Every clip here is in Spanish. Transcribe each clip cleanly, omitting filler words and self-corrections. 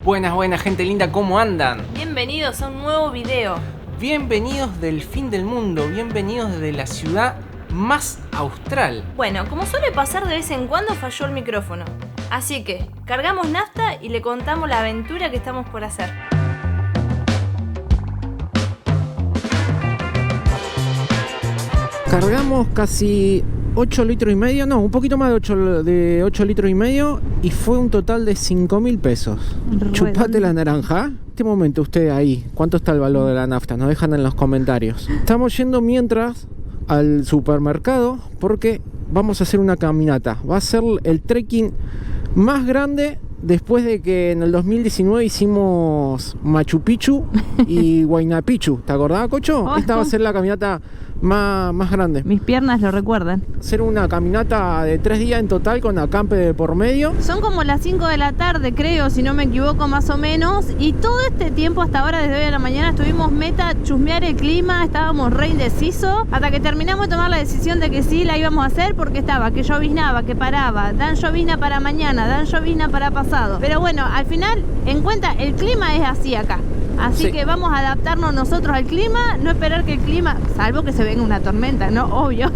Buenas, buenas, gente linda, ¿cómo andan? Bienvenidos a un nuevo video. Bienvenidos del fin del mundo, bienvenidos desde la ciudad más austral. Bueno, como suele pasar de vez en cuando, falló el micrófono. Así que, cargamos nafta y le contamos la aventura que estamos por hacer. Cargamos casi 8 litros y medio, no, un poquito más de 8 litros y medio y fue un total de 5.000 pesos. Chupate la naranja. En este momento ustedes ahí, ¿cuánto está el valor de la nafta? Nos dejan en los comentarios. Estamos yendo mientras al supermercado porque vamos a hacer una caminata. Va a ser el trekking más grande después de que en el 2019 hicimos Machu Picchu y Huayna Picchu. ¿Te acordás, Cocho? Esta va a ser la caminata más grande. Mis piernas lo recuerdan. Hacer una caminata de 3 días en total con acampe de por medio. Son como las 5 de la tarde, creo, si no me equivoco, más o menos. Y todo este tiempo, hasta ahora, desde hoy a la mañana, estuvimos meta chusmear el clima. Estábamos re indecisos hasta que terminamos de tomar la decisión de que sí la íbamos a hacer, porque estaba que lloviznaba, que paraba, dan llovizna para mañana, dan llovizna para pasado. Pero bueno, al final, en cuenta, el clima es así acá. Así sí, que vamos a adaptarnos nosotros al clima, no esperar que el clima, salvo que se venga una tormenta, ¿no? Obvio.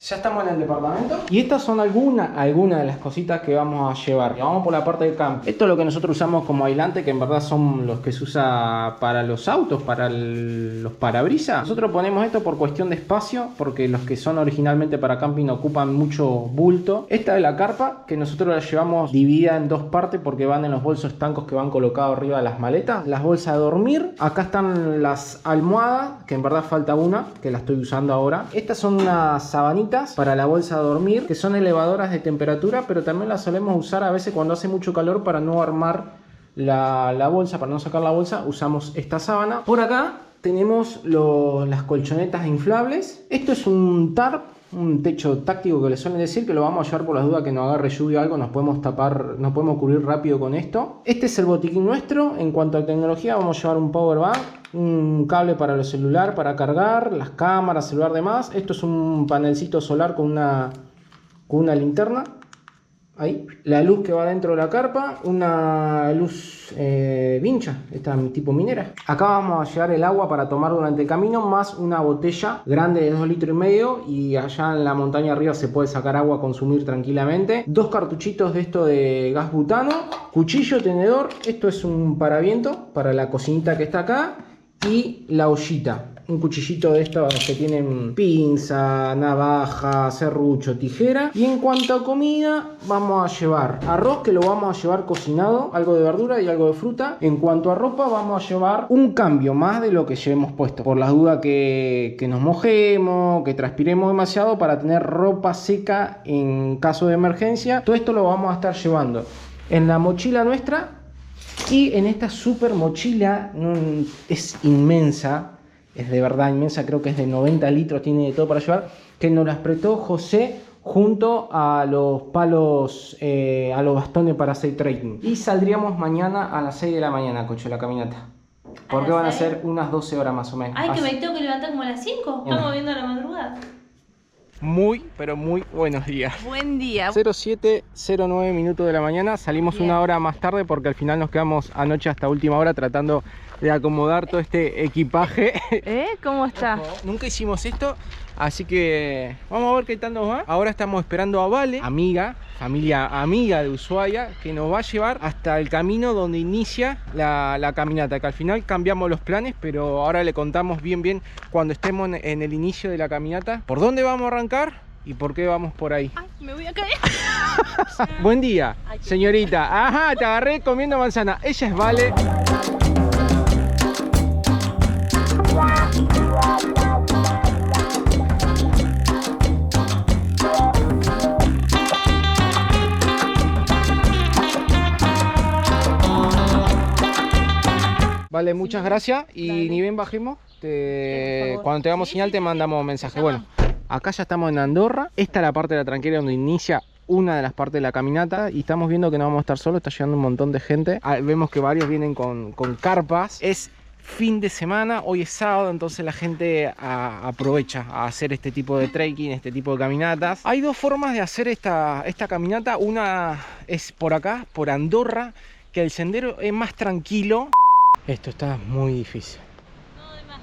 Ya estamos en el departamento y estas son algunas de las cositas que vamos a llevar. Vamos por la parte del campo. Esto es lo que nosotros usamos como aislante, que en verdad son los que se usa para los autos, para los parabrisas. Nosotros ponemos esto por cuestión de espacio, porque los que son originalmente para camping ocupan mucho bulto. Esta es la carpa, que nosotros la llevamos dividida en dos partes porque van en los bolsos estancos que van colocados arriba de las maletas. Las bolsas de dormir. Acá están las almohadas, que en verdad falta una, que la estoy usando ahora. Estas son unas sabanitas para la bolsa de dormir, que son elevadoras de temperatura, pero también las solemos usar a veces cuando hace mucho calor para no armar la bolsa, para no sacar la bolsa, usamos esta sábana. Por acá tenemos las colchonetas inflables. Esto es un tarp, un techo táctico que le suelen decir, que lo vamos a llevar por las dudas que nos agarre lluvia o algo, nos podemos tapar, nos podemos cubrir rápido con esto. Este es el botiquín nuestro. En cuanto a tecnología, vamos a llevar un power bank, un cable para el celular para cargar, las cámaras, celular, demás. Esto es un panelcito solar con una linterna. Ahí, la luz que va dentro de la carpa, una luz vincha, esta tipo minera. Acá vamos a llevar el agua para tomar durante el camino, más una botella grande de 2,5 litros, y allá en la montaña arriba se puede sacar agua a consumir tranquilamente. 2 cartuchitos de esto de gas butano, cuchillo, tenedor, esto es un paraviento para la cocinita que está acá, y la ollita. Un cuchillito de estos que tienen pinza, navaja, serrucho, tijera. Y en cuanto a comida, vamos a llevar arroz, que lo vamos a llevar cocinado, algo de verdura y algo de fruta. En cuanto a ropa, vamos a llevar un cambio más de lo que llevemos puesto, por las dudas que nos mojemos, que transpiremos demasiado, para tener ropa seca en caso de emergencia. Todo esto lo vamos a estar llevando en la mochila nuestra. Y en esta super mochila, es inmensa, es de verdad inmensa, creo que es de 90 litros, tiene de todo para llevar, que nos las prestó José junto a los palos, a los bastones para hacer trekking. Y saldríamos mañana a las 6 de la mañana, Cocho, la caminata. Porque van a ser unas 12 horas más o menos. Ay, que me tengo que levantar como a las 5. Estamos viendo la madrugada. Muy, pero muy buenos días. Buen día. 07:09 minutos de la mañana. Salimos Bien. una hora más tarde porque al final nos quedamos anoche hasta última hora tratando de acomodar todo este equipaje. ¿Cómo está? Nunca hicimos esto, así que vamos a ver qué tal nos va. Ahora estamos esperando a Vale, familia amiga de Ushuaia, que nos va a llevar hasta el camino donde inicia la caminata, que al final cambiamos los planes, pero ahora le contamos bien cuando estemos en el inicio de la caminata por dónde vamos a arrancar y por qué vamos por ahí. Ay, me voy a caer. Buen día, señorita. Ajá, te agarré comiendo manzana. Ella es Vale. Vale, muchas gracias y ni bien bajemos, cuando tengamos señal te mandamos mensaje. Bueno, Acá ya estamos en Andorra. Esta es la parte de la tranquera donde inicia una de las partes de la caminata. Y estamos viendo que no vamos a estar solos, está llegando un montón de gente. Vemos que varios vienen con carpas. Es fin de semana, hoy es sábado, entonces la gente aprovecha a hacer este tipo de trekking, este tipo de caminatas. Hay dos formas de hacer esta caminata. Una es por acá, por Andorra, que el sendero es más tranquilo. Esto está muy difícil. No, de más.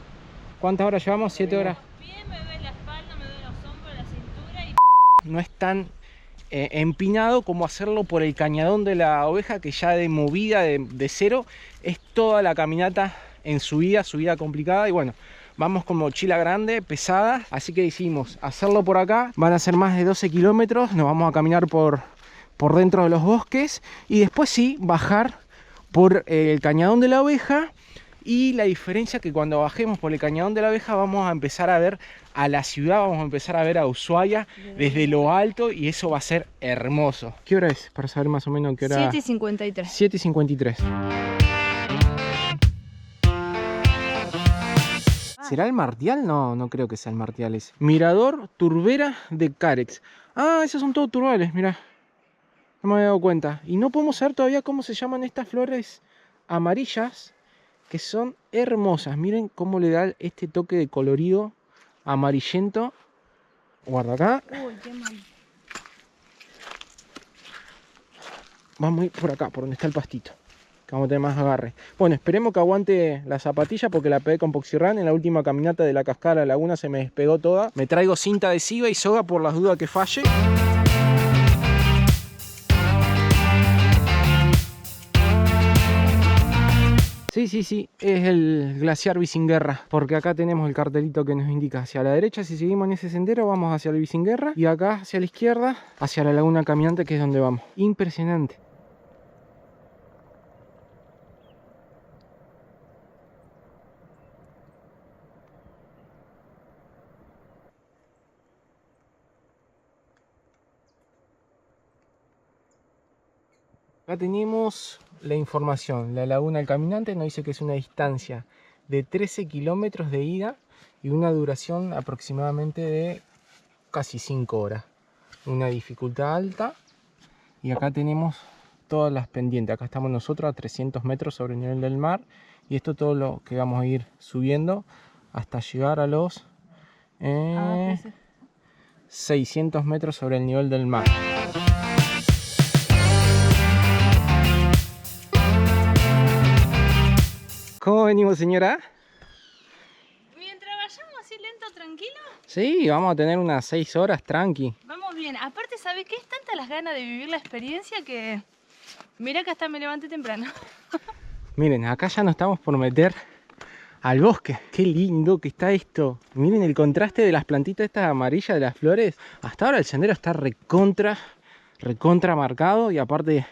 ¿Cuántas horas llevamos? 7 horas. Bien, me duele la espalda, me duele los hombros, la cintura y... No es tan empinado como hacerlo por el Cañadón de la Oveja, que ya de movida de cero es toda la caminata en subida complicada. Y bueno, vamos con mochila grande, pesada, así que decidimos hacerlo por acá. Van a ser más de 12 kilómetros, nos vamos a caminar por dentro de los bosques y después sí, bajar por el Cañadón de la Oveja. Y la diferencia que cuando bajemos por el Cañadón de la Oveja vamos a empezar a ver a la ciudad, vamos a empezar a ver a Ushuaia desde lo alto y eso va a ser hermoso. ¿Qué hora es? Para saber más o menos qué hora. 7:53. 7:53. ¿Será el Martial? No, no creo que sea el Martial ese. Mirador Turbera de Carex. Ah, esos son todos turbales, mirá. No me había dado cuenta. Y no podemos saber todavía cómo se llaman estas flores amarillas, que son hermosas. Miren cómo le da este toque de colorido amarillento. Guarda acá. Uy, qué mal. Vamos a ir por acá, por donde está el pastito, que vamos a tener más agarre. Bueno, esperemos que aguante la zapatilla porque la pegué con Poxirran. En la última caminata de la cascada de la laguna se me despegó toda. Me traigo cinta adhesiva y soga por las dudas que falle. Sí, es el glaciar Bisinguerra, porque acá tenemos el cartelito que nos indica hacia la derecha. Si seguimos en ese sendero vamos hacia el Bisinguerra y acá hacia la izquierda hacia la laguna caminante, que es donde vamos. Impresionante. Acá tenemos la información. La laguna del caminante nos dice que es una distancia de 13 kilómetros de ida y una duración aproximadamente de casi 5 horas. Una dificultad alta. Y acá tenemos todas las pendientes. Acá estamos nosotros a 300 metros sobre el nivel del mar. Y esto todo lo que vamos a ir subiendo hasta llegar a los 600 metros sobre el nivel del mar. ¿Cómo venimos, señora? Mientras vayamos así lento, tranquilo. Sí, vamos a tener unas 6 horas tranqui. Vamos bien. Aparte, ¿sabes qué? Es tanta las ganas de vivir la experiencia que... Mira que hasta me levanté temprano. Miren, acá ya nos estamos por meter al bosque. Qué lindo que está esto. Miren el contraste de las plantitas estas amarillas de las flores. Hasta ahora el sendero está recontra marcado y aparte...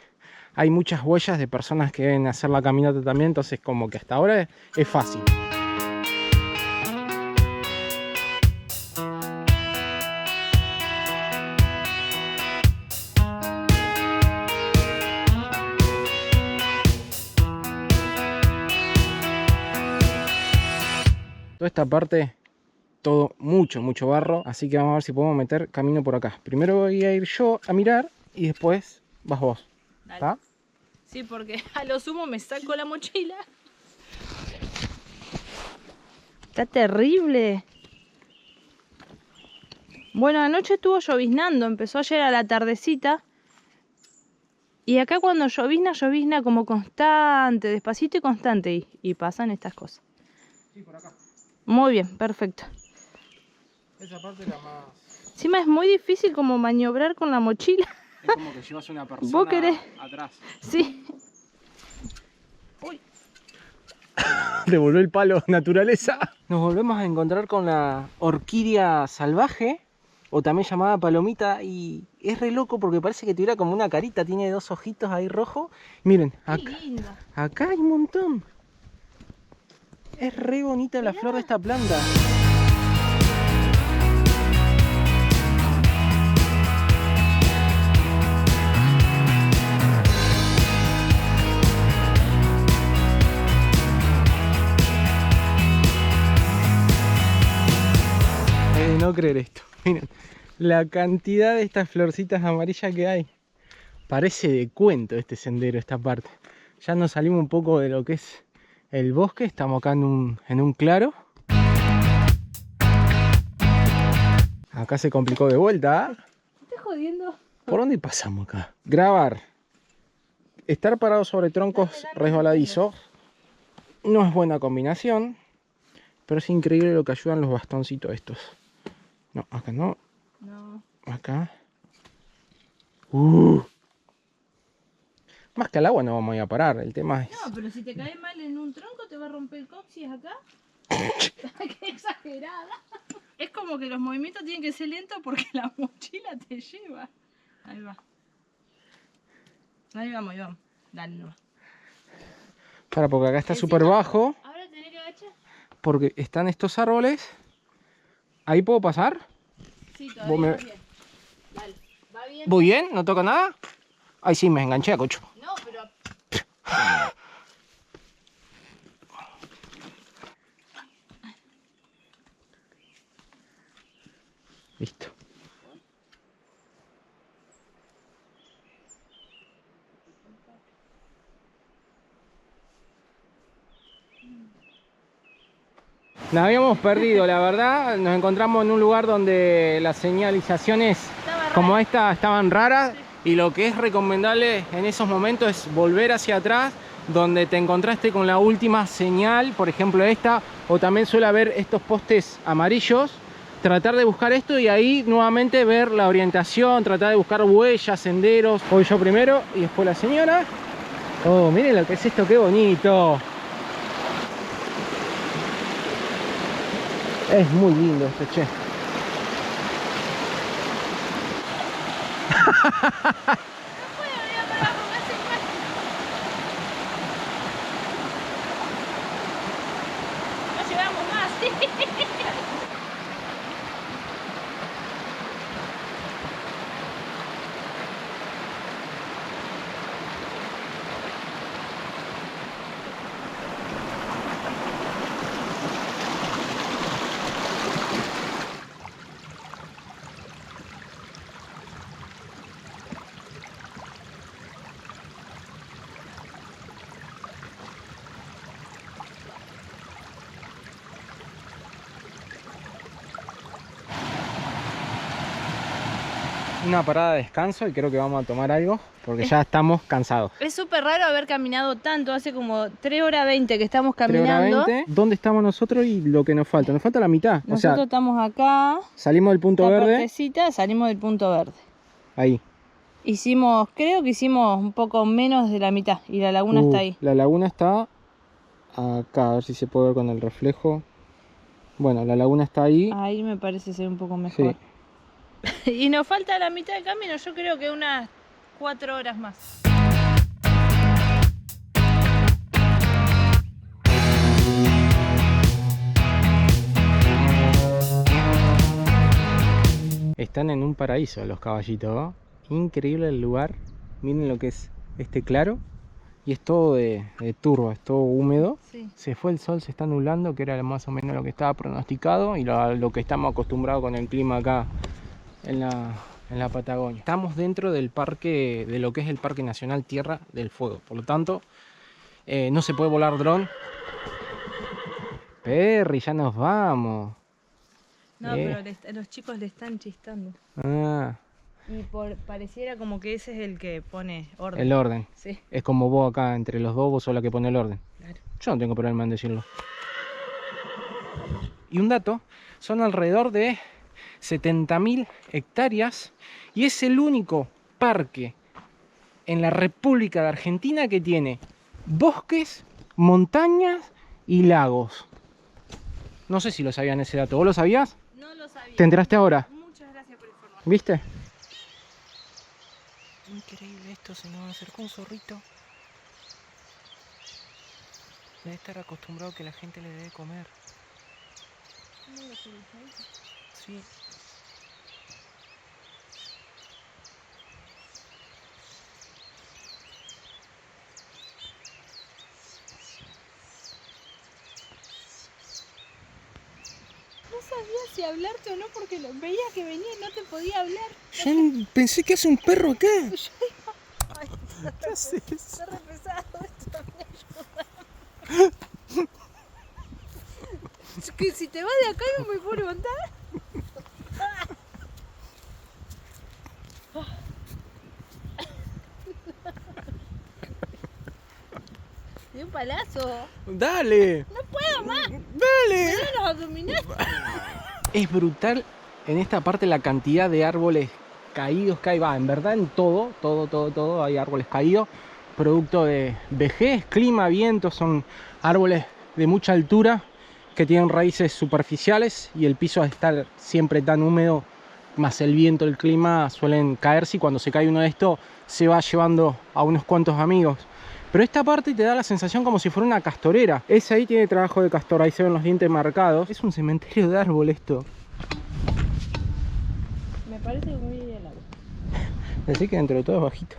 hay muchas huellas de personas que deben hacer la caminata también, entonces como que hasta ahora es fácil. Toda esta parte, todo mucho barro, así que vamos a ver si podemos meter camino por acá. Primero voy a ir yo a mirar y después vas vos. ¿Está? Sí, porque a lo sumo me saco la mochila. Está terrible. Bueno, anoche estuvo lloviznando, empezó ayer a la tardecita. Y acá cuando llovizna como constante, despacito y constante. Y pasan estas cosas. Sí, por acá. Muy bien, perfecto. Esa parte es la más... Encima es muy difícil como maniobrar con la mochila. Es como que llevas una persona ¿Vos querés? atrás. Sí. Uy. Devolvió el palo, naturaleza. Nos volvemos a encontrar con la orquídea salvaje, o también llamada palomita, y es re loco porque parece que tuviera como una carita, tiene 2 ojitos ahí rojos. Miren, acá hay un montón. Es re bonita la flor de esta planta. No creer esto. Miren, la cantidad de estas florcitas amarillas que hay. Parece de cuento este sendero, esta parte. Ya nos salimos un poco de lo que es el bosque. Estamos acá en un claro. Acá se complicó de vuelta. ¿Me estás jodiendo? ¿Por dónde pasamos acá? Grabar. Estar parado sobre troncos resbaladizos no es buena combinación. Pero es increíble lo que ayudan los bastoncitos estos. No, acá no. No. Acá. Más que al agua no vamos a ir a parar. El tema es... No, pero si te caes mal en un tronco te va a romper el coxis acá. Qué exagerada. Es como que los movimientos tienen que ser lentos porque la mochila te lleva. Ahí va. Ahí vamos, ahí vamos. Dale, no. Para, porque acá está súper bajo. Ahora tenés que agachar. Porque están estos árboles. ¿Ahí puedo pasar? Sí, todavía va bien. Dale, va bien. ¿Voy bien? ¿No toca nada? Ay, sí, me enganché a cocho. No, pero... Listo. Nos habíamos perdido, la verdad. Nos encontramos en un lugar donde las señalizaciones como esta estaban raras. Y lo que es recomendable en esos momentos es volver hacia atrás, donde te encontraste con la última señal, por ejemplo esta, o también suele haber estos postes amarillos. Tratar de buscar esto y ahí nuevamente ver la orientación, tratar de buscar huellas, senderos. Voy yo primero y después la señora. Oh, miren lo que es esto, qué bonito. Es muy lindo esto, che. No llevamos más. Una parada de descanso y creo que vamos a tomar algo porque ya estamos cansados. Es súper raro haber caminado tanto, hace como 3 horas 20 que estamos 3 horas caminando. 20. ¿Dónde estamos nosotros y lo que nos falta? Nos falta la mitad. Nosotros o sea, estamos acá, salimos del punto esta verde. partecita, salimos del punto verde. Ahí. Creo que hicimos un poco menos de la mitad y la laguna está ahí. La laguna está acá, a ver si se puede ver con el reflejo. Bueno, la laguna está ahí. Ahí me parece ser un poco mejor. Sí. Y nos falta la mitad del camino, yo creo que unas 4 horas más. Están en un paraíso los caballitos, ¿no? Increíble el lugar. Miren lo que es este claro. Y es todo de turba, es todo húmedo. Sí. Se fue el sol, se está nublando, que era más o menos lo que estaba pronosticado. Y lo que estamos acostumbrados con el clima acá en la Patagonia. Estamos dentro del parque, de lo que es el Parque Nacional Tierra del Fuego. Por lo tanto, no se puede volar dron. Perry, ya nos vamos. No, pero los chicos le están chistando. Ah, Y pareciera como que ese es el que pone orden. el orden. Sí. Es como vos acá, entre los dos, vos sos la que pone el orden. Claro. Yo no tengo problema en decirlo. Y un dato, son alrededor de 70.000 hectáreas y es el único parque en la República de Argentina que tiene bosques, montañas y lagos. No sé si lo sabían ese dato. ¿Vos lo sabías? No lo sabía. ¿Te enteraste ahora? Muchas gracias por informar. ¿Viste? Increíble esto, se nos acercó un zorrito. Debe estar acostumbrado que la gente le debe comer. Sí. No sabía si hablarte o no porque lo veía que venía y no te podía hablar. Yo pensé que hace un perro acá. Ay, ¿Qué haces? está re pesado esto, me ayuda. Es que si te vas de acá no me puedo levantar. De un palazo. Dale. No puedo más. Dale. Me los abdominales. Es brutal en esta parte la cantidad de árboles caídos que hay. Va, en verdad en todo hay árboles caídos. Producto de vejez, clima, viento. Son árboles de mucha altura que tienen raíces superficiales y el piso al estar siempre tan húmedo, más el viento, el clima, suelen caerse y cuando se cae uno de estos se va llevando a unos cuantos amigos. Pero esta parte te da la sensación como si fuera una castorera. Ese ahí tiene trabajo de castor, ahí se ven los dientes marcados. Es un cementerio de árbol esto. Me parece que muy bien el agua. Así que dentro de todo es bajito.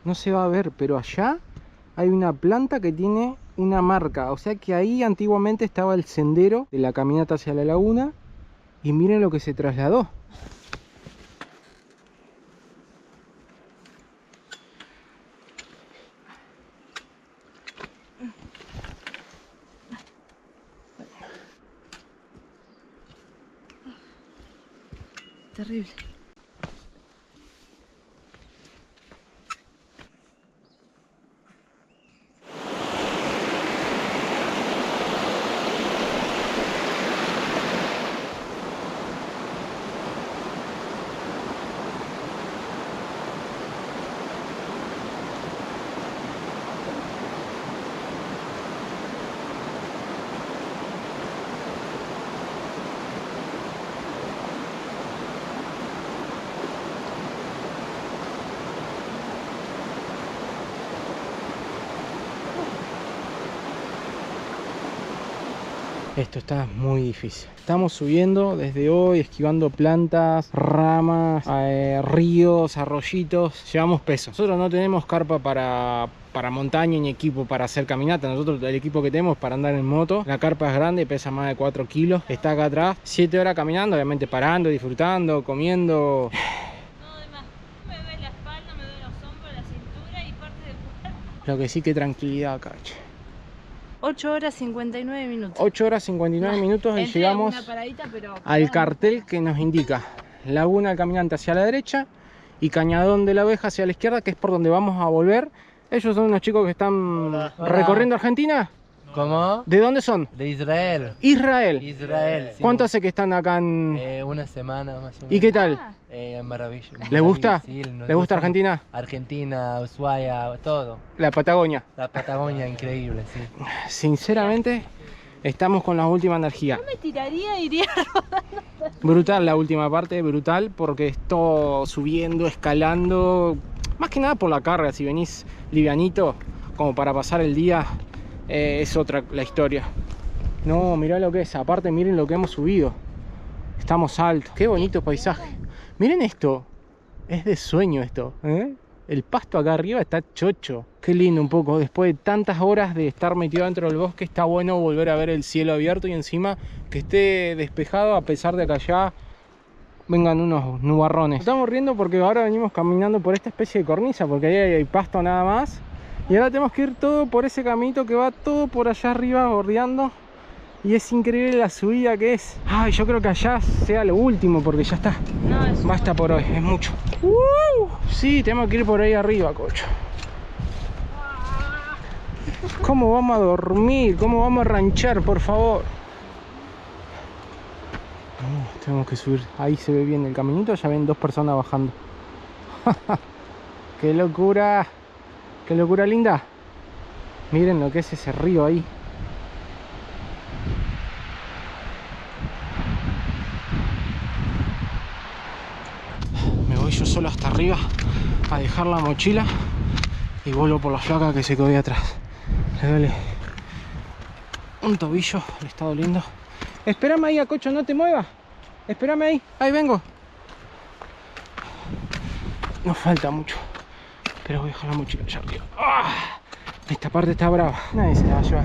No se va a ver, pero allá hay una planta que tiene una marca. O sea que ahí antiguamente estaba el sendero de la caminata hacia la laguna. Y miren lo que se trasladó. Terrible. Esto está muy difícil. Estamos subiendo desde hoy, esquivando plantas, ramas, ríos, arroyitos. Llevamos peso. Nosotros no tenemos carpa para montaña ni equipo para hacer caminata. Nosotros el equipo que tenemos para andar en moto. La carpa es grande, pesa más de 4 kilos. Está acá atrás. 7 horas caminando, obviamente parando, disfrutando, comiendo. No, además, me duele la espalda, me duele los hombros, la cintura y parte del cuerpo. Lo que sí, que tranquilidad acá, che. 8 horas 59 minutos. 8 horas 59 minutos y Entre llegamos una paradita, pero al cartel que nos indica Laguna del Caminante hacia la derecha y Cañadón de la Oveja hacia la izquierda, que es por donde vamos a volver. Ellos son unos chicos que están recorriendo Argentina. ¿Cómo? ¿De dónde son? De Israel. Israel. Israel. Sí. ¿Cuánto hace que están acá en...? Una semana más o menos. ¿Y qué tal? Maravilla. ¿Les gusta? Sí, ¿Les gusta Argentina? Argentina, Ushuaia, todo. La Patagonia. La Patagonia, increíble, sí. Sinceramente, estamos con la última energía. yo me tiraría e iría rodando. Brutal la última parte, brutal, porque es todo subiendo, escalando. Más que nada por la carga, si venís livianito, como para pasar el día, es otra la historia. No, mirá lo que es, aparte miren lo que hemos subido. Estamos altos, qué bonito paisaje. Miren esto, es de sueño esto, ¿eh? El pasto acá arriba está chocho. Qué lindo un poco, después de tantas horas de estar metido dentro del bosque, está bueno volver a ver el cielo abierto y encima que esté despejado, a pesar de que allá vengan unos nubarrones. Estamos riendo porque ahora venimos caminando por esta especie de cornisa, porque ahí hay pasto nada más. Y ahora tenemos que ir todo por ese caminito que va todo por allá arriba bordeando. Y es increíble la subida que es. Ay, yo creo que allá sea lo último porque ya está. No, es Basta por hoy, es mucho. Sí, tenemos que ir por ahí arriba, cocho. ¿Cómo vamos a dormir? ¿Cómo vamos a ranchar, por favor? Tenemos que subir. Ahí se ve bien el caminito, ya ven 2 personas bajando. ¡Qué locura! ¡Qué locura linda! Miren lo que es ese río ahí. Me voy yo solo hasta arriba a dejar la mochila y vuelvo por la flaca que se quedó ahí atrás. Le duele un tobillo, le está doliendo. Espérame ahí, Cocho, no te muevas. Espérame ahí, ahí vengo. No falta mucho, pero voy a dejar la mochila allá arriba. ¡Ah! Esta parte está brava, nadie se la va a llevar.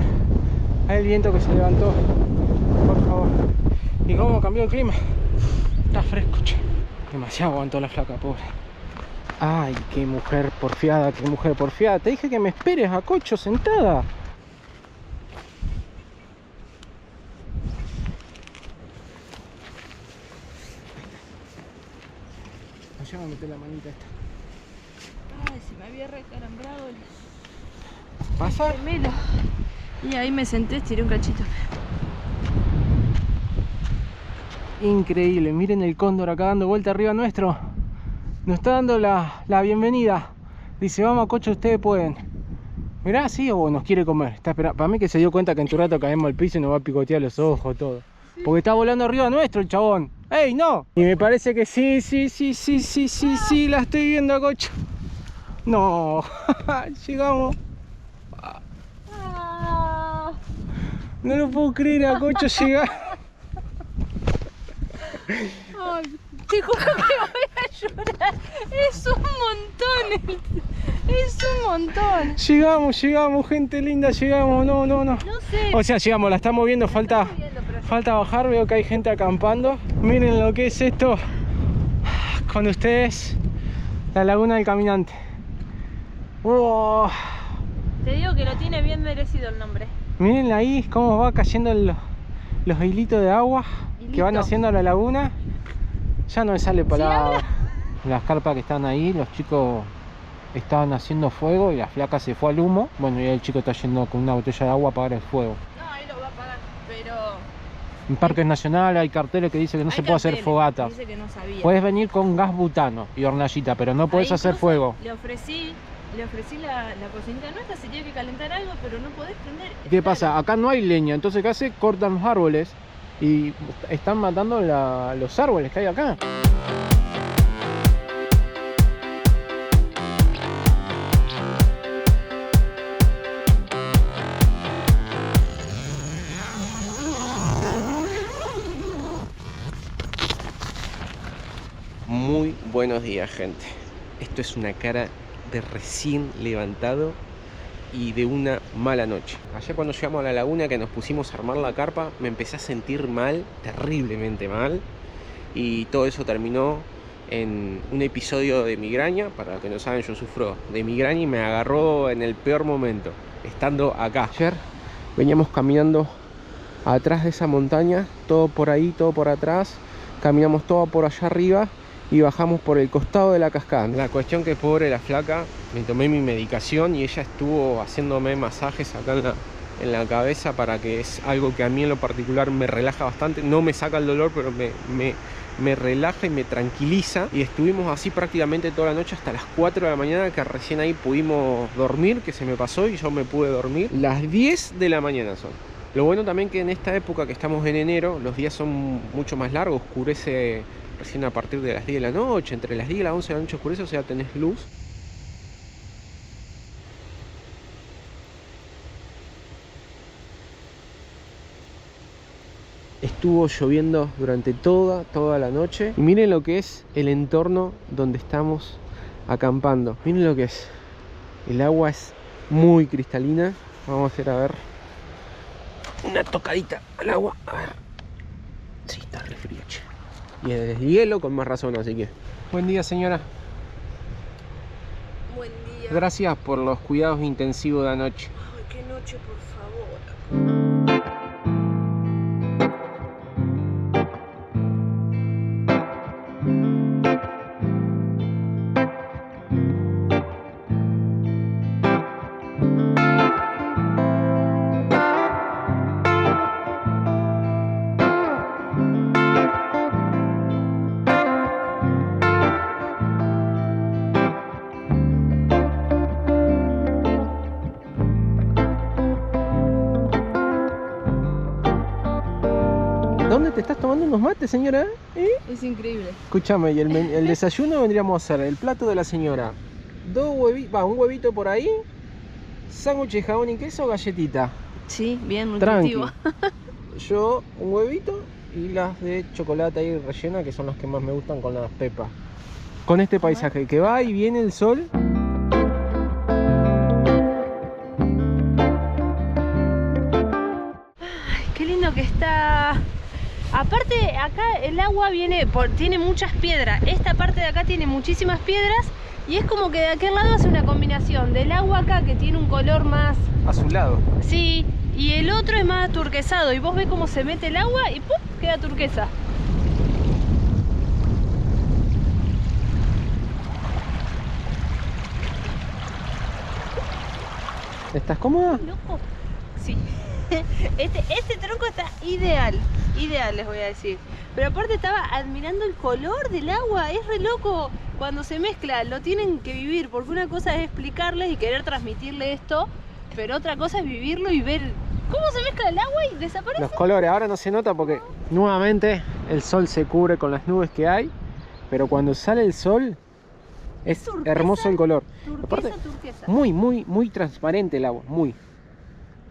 Hay el viento que se levantó, por favor. ¿Y cómo cambió el clima? Está fresco, che. Demasiado aguantó la flaca, pobre. Ay, qué mujer porfiada, qué mujer porfiada. Te dije que me esperes a Cocho sentada. Allá voy a meter la manita esta. Ay, se me había recalambrado el ¿Pasa? gemelo. Y ahí me senté, estiré un cachito. Increíble, miren el cóndor acá dando vuelta arriba nuestro. Nos está dando la bienvenida. Dice, vamos Cocho, ustedes pueden. Mirá, sí, o nos quiere comer. Está esperando. Para mí que se dio cuenta que en tu rato caemos al piso y nos va a picotear los ojos, todo. Sí. Porque está volando arriba nuestro el chabón. ¡Ey, no! Y me parece que sí, la estoy viendo a Cocho. No, llegamos. No lo puedo creer, a Cocho llegar. Ay, te juro que voy a llorar. Es un montón. Es un montón. Llegamos, gente linda, llegamos. No. No sé. O sea, llegamos, la estamos viendo, falta bajar. Veo que hay gente acampando. Miren lo que es esto. Con ustedes, la Laguna del Caminante. Oh. Te digo que lo tiene bien merecido el nombre. Miren ahí cómo va cayendo los hilitos de agua que van haciendo a la laguna. Ya no me sale palabra. Las carpas que están ahí, los chicos estaban haciendo fuego y la flaca se fue al humo. Bueno, y el chico está yendo con una botella de agua a apagar el fuego. No, ahí lo va a apagar, pero... En parques nacionales hay carteles que dicen que no se puede hacer fogata. Dice que no sabía. Puedes venir con gas butano y hornallita, pero no puedes hacer fuego. Le ofrecí la cocinita nuestra, se tiene que calentar algo, pero no podés prender. ¿Qué pasa? Acá no hay leña, entonces ¿qué hace? Cortan los árboles y están matando los árboles que hay acá. Muy buenos días, gente. Esto es una cara de recién levantado y de una mala noche. Ayer cuando llegamos a la laguna, que nos pusimos a armar la carpa, me empecé a sentir mal, terriblemente mal, y todo eso terminó en un episodio de migraña. Para los que no saben, yo sufro de migraña y me agarró en el peor momento, estando acá. Ayer veníamos caminando atrás de esa montaña, todo por ahí, todo por atrás, caminamos todo por allá arriba y bajamos por el costado de la cascada. La cuestión que pobre la flaca, me tomé mi medicación y ella estuvo haciéndome masajes acá en la cabeza, para que es algo que a mí en lo particular me relaja bastante. No me saca el dolor, pero me relaja y me tranquiliza. Y estuvimos así prácticamente toda la noche hasta las 4 de la mañana, que recién ahí pudimos dormir, que se me pasó y yo me pude dormir. Las 10 de la mañana son. Lo bueno también que en esta época que estamos en enero, los días son mucho más largos, oscurece recién a partir de las 10 de la noche, entre las 10 y las 11 de la noche oscurece, o sea, tenés luz. Estuvo lloviendo durante toda la noche. Y miren lo que es el entorno donde estamos acampando. Miren lo que es. El agua es muy cristalina. Vamos a hacer, a ver, una tocadita al agua. A ver. Sí, está re frío, che. Y es hielo con más razón, así que... Buen día, señora. Buen día. Gracias por los cuidados intensivos de anoche. Ay, qué noche, por favor. ¿Dónde te estás tomando unos mates, señora? Es increíble. Escúchame, y el desayuno vendríamos a hacer el plato de la señora. Un huevito por ahí, sándwich de jamón y queso, galletita. Sí, bien Tranqui. nutritivo. Yo un huevito y las de chocolate ahí rellena, que son las que más me gustan, con las pepas. Con este paisaje que va y viene el sol. está... Aparte, acá el agua tiene muchas piedras. Esta parte de acá tiene muchísimas piedras. Y es como que de aquel lado hace una combinación del agua acá, que tiene un color más... Azulado. Sí, y el otro es más turquesado. Y vos ves cómo se mete el agua y ¡pum! Queda turquesa. ¿Estás cómoda? Loco. Sí. Este tronco está ideal. Ideal, les voy a decir. Pero aparte estaba admirando el color del agua. Es re loco. Cuando se mezcla, lo tienen que vivir. Porque una cosa es explicarles y querer transmitirle esto. Pero otra cosa es vivirlo y ver cómo se mezcla el agua y desaparece. Los colores, ahora no se nota porque nuevamente el sol se cubre con las nubes que hay. Pero cuando sale el sol es turquesa, hermoso el color. Turquesa, Aparte, turquesa. muy transparente el agua, muy.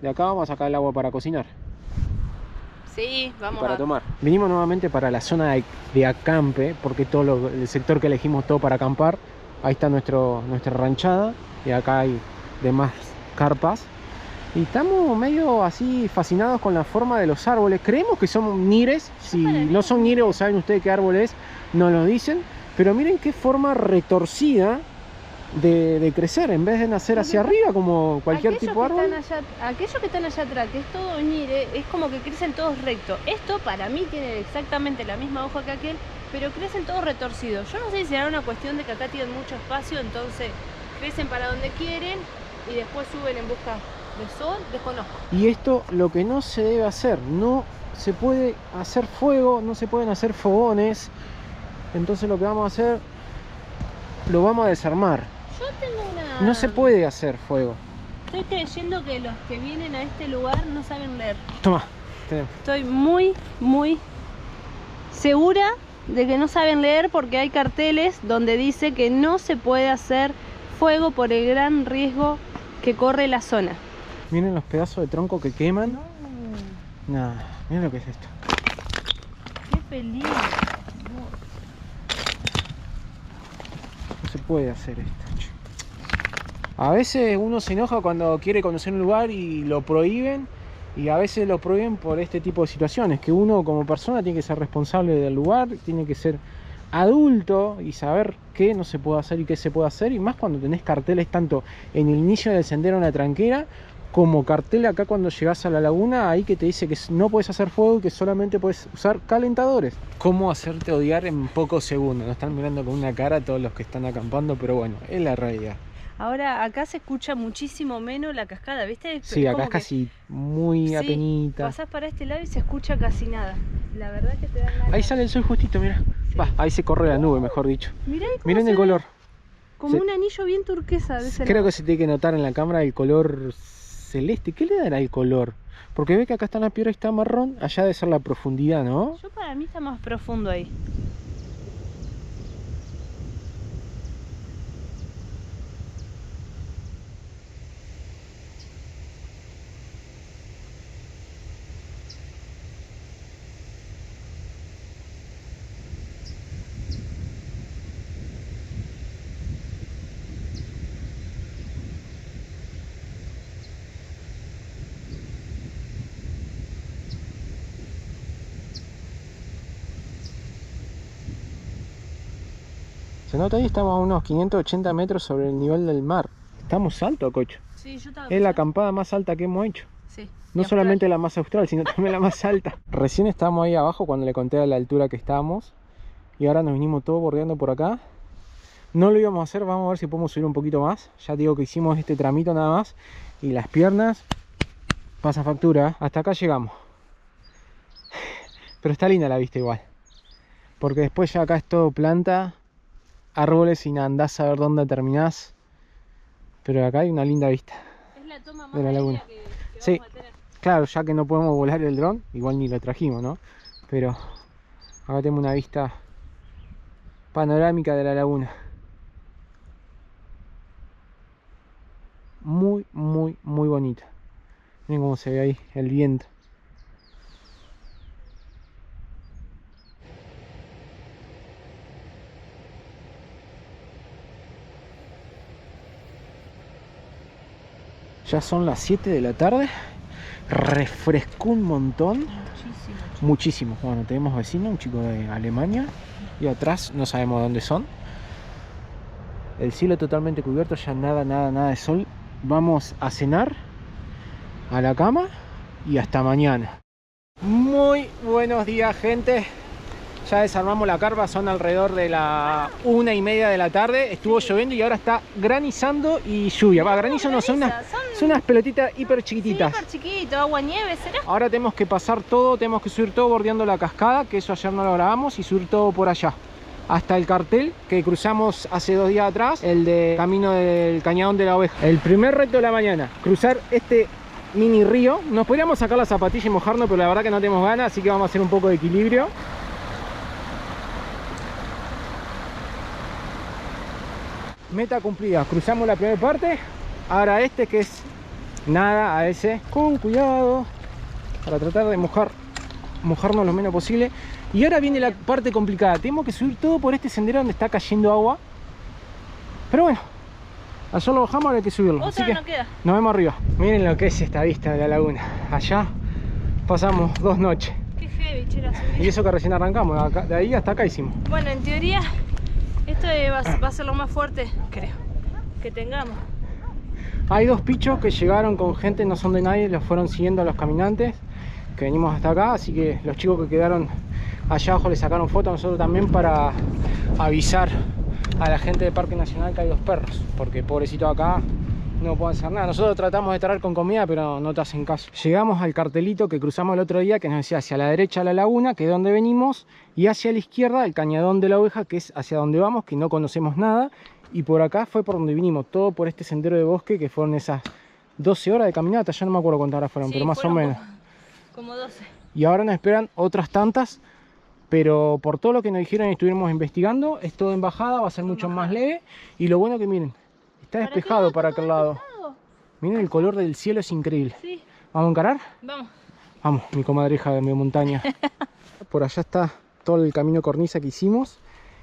De acá vamos a sacar el agua para cocinar Sí, y vamos para a... tomar. Vinimos nuevamente para la zona de acampe, porque el sector que elegimos todo para acampar. Ahí está nuestra ranchada y acá hay demás carpas. Y estamos medio así fascinados con la forma de los árboles. Creemos que son nires. Si no son nires o saben ustedes qué árbol es, nos lo dicen. Pero miren qué forma retorcida de crecer, en vez de nacer hacia arriba como cualquier tipo de árbol. Aquellos que están allá atrás, que es todo ñire, es como que crecen todos rectos. Esto para mí tiene exactamente la misma hoja que aquel, pero crecen todos retorcidos. Yo no sé si será una cuestión de que acá tienen mucho espacio, entonces crecen para donde quieren y después suben en busca de sol, desconozco. Y esto lo que no se debe hacer, no se puede hacer fuego, no se pueden hacer fogones. Entonces lo que vamos a hacer, lo vamos a desarmar. Yo tengo una... No se puede hacer fuego. Estoy creyendo que los que vienen a este lugar no saben leer. Toma, tenemos. Estoy muy segura de que no saben leer porque hay carteles donde dice que no se puede hacer fuego por el gran riesgo que corre la zona. Miren los pedazos de tronco que queman. Nah, miren lo que es esto. Qué peligro. No se puede hacer esto. A veces uno se enoja cuando quiere conocer un lugar y lo prohíben. Y a veces lo prohíben por este tipo de situaciones. Que uno como persona tiene que ser responsable del lugar. Tiene que ser adulto y saber qué no se puede hacer y qué se puede hacer. Y más cuando tenés carteles tanto en el inicio del sendero en la tranquera, como cartel acá cuando llegas a la laguna, ahí que te dice que no puedes hacer fuego y que solamente puedes usar calentadores. ¿Cómo hacerte odiar en pocos segundos? Nos están mirando con una cara todos los que están acampando, pero bueno, es la realidad. Ahora acá se escucha muchísimo menos la cascada, ¿viste? Sí, acá es casi muy apenita. Pasás para este lado y se escucha casi nada. La verdad que te dan ganas. Ahí sale el sol justito, mira. Sí. Va, ahí se corre la nube, mejor dicho. Miren el color. Como un anillo bien turquesa de ese Creo lado. que se tiene que notar en la cámara el color celeste. ¿Qué le dará el color? Porque ve que acá está la piedra y está marrón. Allá debe ser la profundidad, ¿no? Yo para mí está más profundo ahí. Se nota ahí, estamos a unos 580 metros sobre el nivel del mar. Estamos alto, cocho. Sí, yo estaba Es la acampada más alta que hemos hecho. Sí. No solamente la más austral, sino también la más alta. Recién estábamos ahí abajo cuando le conté a la altura que estábamos. Y ahora nos vinimos todos bordeando por acá. No lo íbamos a hacer, vamos a ver si podemos subir un poquito más. Ya digo que hicimos este tramito nada más. Y las piernas pasa factura, ¿eh? Hasta acá llegamos. Pero está linda la vista igual. Porque después ya acá es todo planta, árboles y andás a ver dónde terminás. Pero acá hay una linda vista Es la toma más de la laguna. que Sí, vamos a tener. claro, ya que no podemos volar el dron, igual ni lo trajimos, ¿no? Pero acá tenemos una vista panorámica de la laguna. Muy bonita. Miren cómo se ve ahí el viento. Ya son las 7 de la tarde. Refrescó un montón. Muchísimo. Muchísimo. Bueno, tenemos vecino, un chico de Alemania. Y atrás no sabemos dónde son. El cielo totalmente cubierto, ya nada de sol. Vamos a cenar, a la cama y hasta mañana. Muy buenos días, gente. Ya desarmamos la carpa, son alrededor de la 1:30 de la tarde. Estuvo lloviendo y ahora está granizando y lluvia. Granizo no, son unas pelotitas hiper chiquititas. Súper chiquito, agua nieve, ¿será? Ahora tenemos que pasar todo, tenemos que subir todo bordeando la cascada, que eso ayer no lo grabamos, y subir todo por allá. Hasta el cartel que cruzamos hace 2 días atrás, el de camino del Cañadón de la Oveja. El primer reto de la mañana, cruzar este mini río. Nos podríamos sacar la zapatilla y mojarnos, pero la verdad que no tenemos ganas, así que vamos a hacer un poco de equilibrio. Meta cumplida, cruzamos la primera parte. Ahora este, que es nada, a ese con cuidado para tratar de mojarnos lo menos posible. Y ahora viene la parte complicada, tenemos que subir todo por este sendero donde está cayendo agua. Pero bueno, allá lo bajamos, ahora hay que subirlo. Así que no queda. Nos vemos arriba. Miren lo que es esta vista de la laguna. Allá pasamos 2 noches. Qué heavy, che, la subida. Y eso que recién arrancamos, de ahí hasta acá hicimos. Bueno, en teoría esto va a ser lo más fuerte, creo, que tengamos. Hay 2 pichos que llegaron con gente, no son de nadie, los fueron siguiendo a los caminantes que venimos hasta acá, así que los chicos que quedaron allá abajo le sacaron fotos a nosotros también para avisar a la gente del Parque Nacional que hay 2 perros, porque pobrecitos acá no pueden hacer nada. Nosotros tratamos de traer con comida, pero no te hacen caso. Llegamos al cartelito que cruzamos el otro día, que nos decía hacia la derecha la laguna, que es donde venimos, y hacia la izquierda el Cañadón de la Oveja, que es hacia donde vamos, que no conocemos nada. Y por acá fue por donde vinimos, todo por este sendero de bosque, que fueron esas 12 horas de caminata, ya no me acuerdo cuántas horas fueron, sí, pero más o menos. Como 12. Y ahora nos esperan otras tantas, pero por todo lo que nos dijeron y estuvimos investigando, es todo en bajada, va a ser mucho más leve. Y lo bueno que miren, está despejado para aquel lado. Miren el color del cielo, es increíble. Sí. ¿Vamos a encarar? Vamos. Vamos, mi comadreja de medio montaña. Por allá está todo el camino cornisa que hicimos.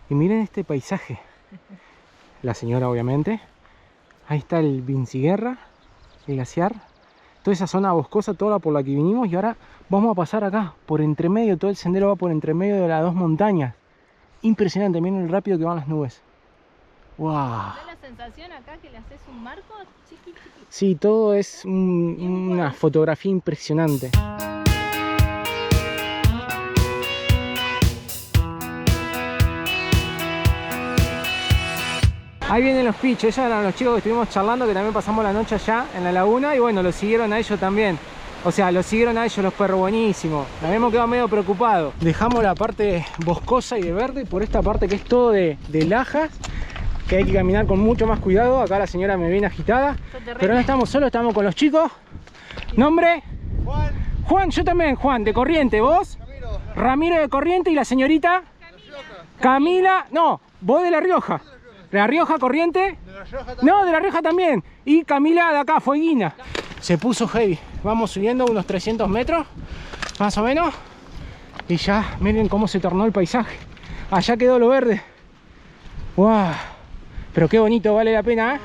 Y miren este paisaje. La señora, obviamente. Ahí está el Vinciguerra, el glaciar. Toda esa zona boscosa, toda por la que vinimos. Y ahora vamos a pasar acá, por entre medio. Todo el sendero va por entre medio de las 2 montañas. Impresionante, miren el rápido que van las nubes. ¡Wow! ¿Da la sensación acá que le haces un marco chiqui? Sí, todo es una fotografía impresionante. Ahí vienen los pichos, ellos eran los chicos que estuvimos charlando, que también pasamos la noche allá en la laguna. Y bueno, los siguieron a ellos también. O sea, los siguieron a ellos los perros, buenísimo. Nos habíamos quedado medio preocupados. Dejamos la parte boscosa y de verde por esta parte que es todo de lajas, que hay que caminar con mucho más cuidado. Acá la señora me viene agitada, pero no estamos solos, estamos con los chicos. ¿Nombre? Juan. Juan, yo también, Juan, de Corriente. ¿Vos? Ramiro. Ramiro de Corriente. ¿Y la señorita? Camila. No, vos de La Rioja. ¿De La Rioja, Corriente? De La Rioja también. No, de La Rioja también. Y Camila de acá, Fueguina. Se puso heavy. Vamos subiendo unos 300 metros, más o menos. Y ya, miren cómo se tornó el paisaje. Allá quedó lo verde. ¡Wow! Pero qué bonito, vale la pena, ¿eh?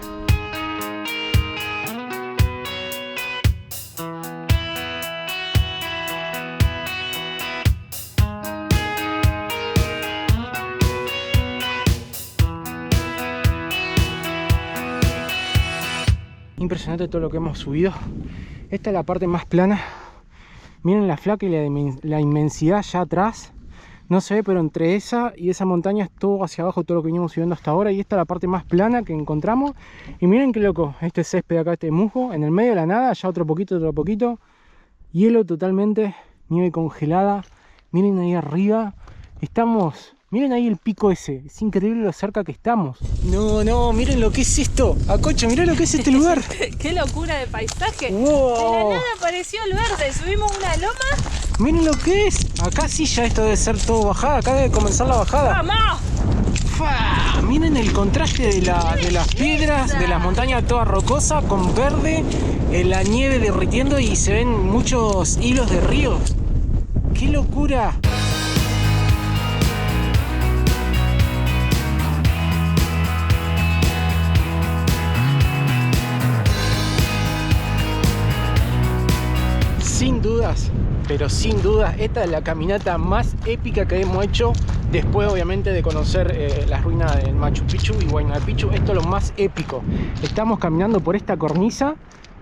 Impresionante todo lo que hemos subido. Esta es la parte más plana. Miren la flaca y la inmensidad ya atrás. No se ve, pero entre esa y esa montaña es todo hacia abajo, todo lo que venimos subiendo hasta ahora. Y esta es la parte más plana que encontramos. Y miren qué loco, este césped acá, este musgo, en el medio de la nada, ya otro poquito. Hielo totalmente, nieve congelada. Miren ahí arriba, estamos... Miren ahí el pico ese, es increíble lo cerca que estamos. No, miren lo que es esto. Acocho, miren lo que es este lugar. Qué locura de paisaje. Wow. De la nada apareció el verde, subimos una loma. Miren lo que es. Acá sí ya esto debe ser todo bajada, acá debe comenzar la bajada. ¡Vamos! ¡Fua! Miren el contraste de las piedras, de las montañas toda rocosa con verde, la nieve derritiendo y se ven muchos hilos de río. ¡Qué locura! Sin dudas, pero sin duda esta es la caminata más épica que hemos hecho después obviamente de conocer las ruinas del Machu Picchu y Huayna Picchu. Esto es lo más épico. Estamos caminando por esta cornisa,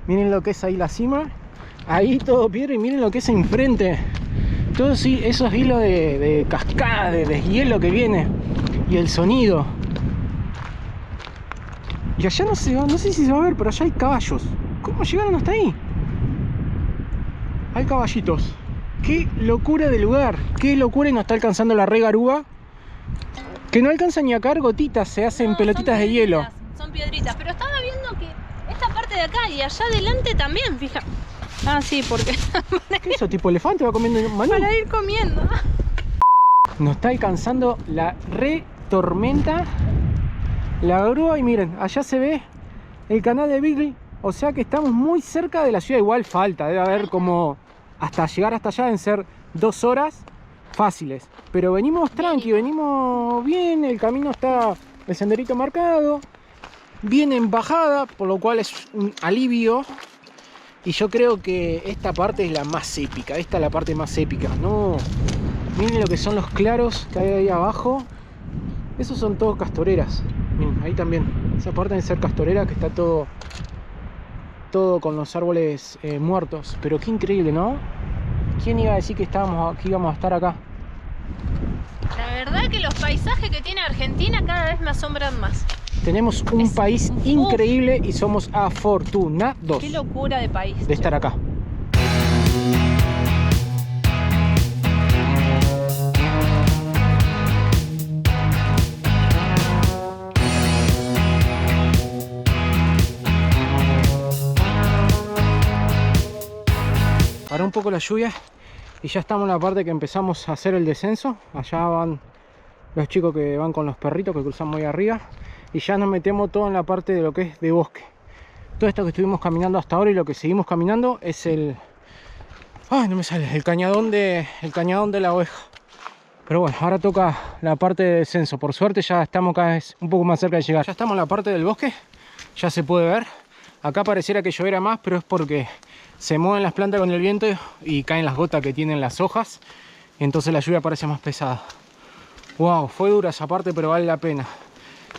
miren lo que es ahí la cima, ahí todo piedra y miren lo que es enfrente, todos sí, esos hilos de cascada, de deshielo que viene y el sonido. Y allá no sé si se va a ver, pero allá hay caballos. ¿Cómo llegaron hasta ahí? Hay caballitos. Qué locura de lugar, qué locura, y nos está alcanzando la re garúa, que no alcanza ni a caer gotitas, se hacen pelotitas de hielo. Son piedritas, pero estaba viendo que esta parte de acá y allá adelante también, fija. Ah, sí, porque ¿qué es eso? ¿Tipo elefante va comiendo maní? para ir comiendo. Nos está alcanzando la re tormenta, la grúa, y miren, allá se ve el canal de Beagle, o sea que estamos muy cerca de la ciudad. Igual falta, debe haber como, hasta llegar hasta allá deben ser 2 horas fáciles, pero venimos tranqui, venimos bien, el camino está, el senderito marcado, bien en bajada, por lo cual es un alivio. Y yo creo que esta parte es la más épica, esta es la parte más épica. No, miren lo que son los claros que hay ahí abajo. Esos son todos castoreras. Miren, ahí también. Esa parte debe ser castorera, que está todo con los árboles muertos. Pero qué increíble, ¿no? ¿Quién iba a decir que íbamos a estar acá? La verdad que los paisajes que tiene Argentina cada vez me asombran más. Tenemos un país increíble y somos afortunados. Qué locura de país. De estar acá. Paró un poco la lluvia y ya estamos en la parte que empezamos a hacer el descenso. Allá van los chicos que van con los perritos que cruzamos ahí arriba. Y ya nos metemos todo en la parte de lo que es de bosque. Todo esto que estuvimos caminando hasta ahora y lo que seguimos caminando es el... ¡Ay, no me sale! El cañadón de la Oveja. Pero bueno, ahora toca la parte de descenso. Por suerte ya estamos cada vez un poco más cerca de llegar. Ya estamos en la parte del bosque. Ya se puede ver. Acá pareciera que lloviera más, pero es porque se mueven las plantas con el viento y caen las gotas que tienen las hojas. Entonces la lluvia parece más pesada. ¡Wow! Fue dura esa parte, pero vale la pena.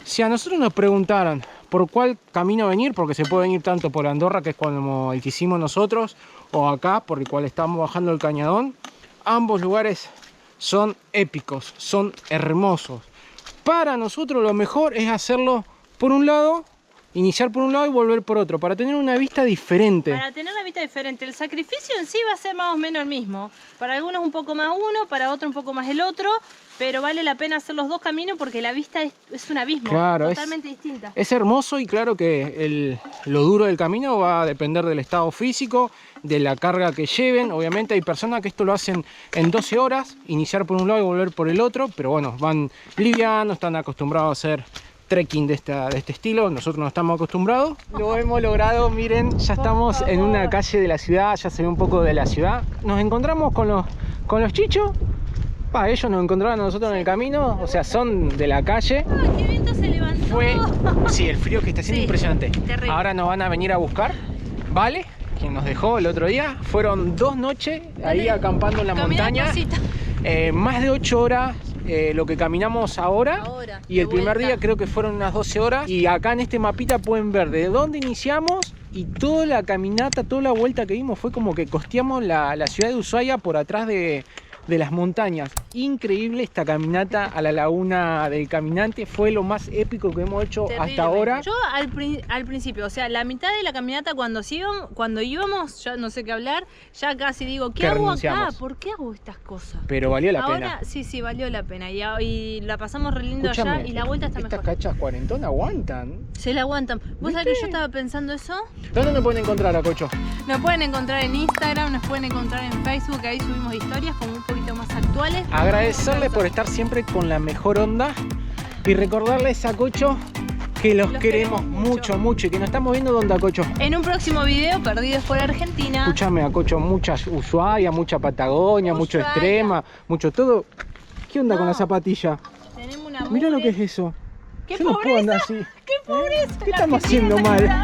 Si a nosotros nos preguntaran por cuál camino venir, porque se puede venir tanto por Andorra, que es como el que hicimos nosotros, o acá, por el cual estamos bajando el cañadón, ambos lugares son épicos, son hermosos. Para nosotros lo mejor es hacerlo por un lado, iniciar por un lado y volver por otro, para tener una vista diferente. Para tener una vista diferente. El sacrificio en sí va a ser más o menos el mismo. Para algunos un poco más uno, para otros un poco más el otro, pero vale la pena hacer los dos caminos porque la vista es un abismo, claro, totalmente distinta. Es hermoso, y claro que lo duro del camino va a depender del estado físico, de la carga que lleven. Obviamente hay personas que esto lo hacen en 12 horas, iniciar por un lado y volver por el otro, pero bueno, van livianos, están acostumbrados a hacer trekking de este estilo. Nosotros no estamos acostumbrados. Lo hemos logrado, miren, ya estamos en una calle de la ciudad, ya se ve un poco de la ciudad. Nos encontramos con los chichos. Ellos nos encontraron a nosotros en el camino, o sea, son de la calle. ¡Ah, qué viento se levantó! Sí, el frío que está haciendo impresionante. Terrible. Ahora nos van a venir a buscar, ¿vale? Quien nos dejó el otro día. Fueron 2 noches ahí acampando en la montaña. Más de 8 horas. Lo que caminamos ahora y el primer día creo que fueron unas 12 horas. Y acá en este mapita pueden ver de dónde iniciamos y toda la caminata, toda la vuelta que dimos. Fue como que costeamos la ciudad de Ushuaia por atrás de las montañas. Increíble esta caminata a la laguna del Caminante. Fue lo más épico que hemos hecho hasta ahora. Yo al principio, o sea, la mitad de la caminata cuando íbamos, ya no sé qué hablar, ya casi digo, ¿qué hago acá? ¿Por qué hago estas cosas? Pero valió la pena. Ahora sí, valió la pena. Y la pasamos re lindo allá y la vuelta está mejor. Estas cachas cuarentonas aguantan. Se la aguantan. ¿Vos sabés que yo estaba pensando eso? ¿Dónde nos pueden encontrar a Cocho? Nos pueden encontrar en Instagram, nos pueden encontrar en Facebook, ahí subimos historias como un poquito más actuales. Agradecerles por estar siempre con la mejor onda y recordarles a Cocho que los queremos mucho, mucho, y que nos estamos viendo donde, a Cocho. En un próximo video, Perdidos por Argentina. Escúchame, a Cocho, mucha Ushuaia, mucha Patagonia, mucho extrema, mucho todo. ¿Qué onda con la zapatilla? Tenemos una Mira lo que es eso. ¡Qué Yo no puedo andar así. ¡Qué pobreza! ¿Qué estamos haciendo mal?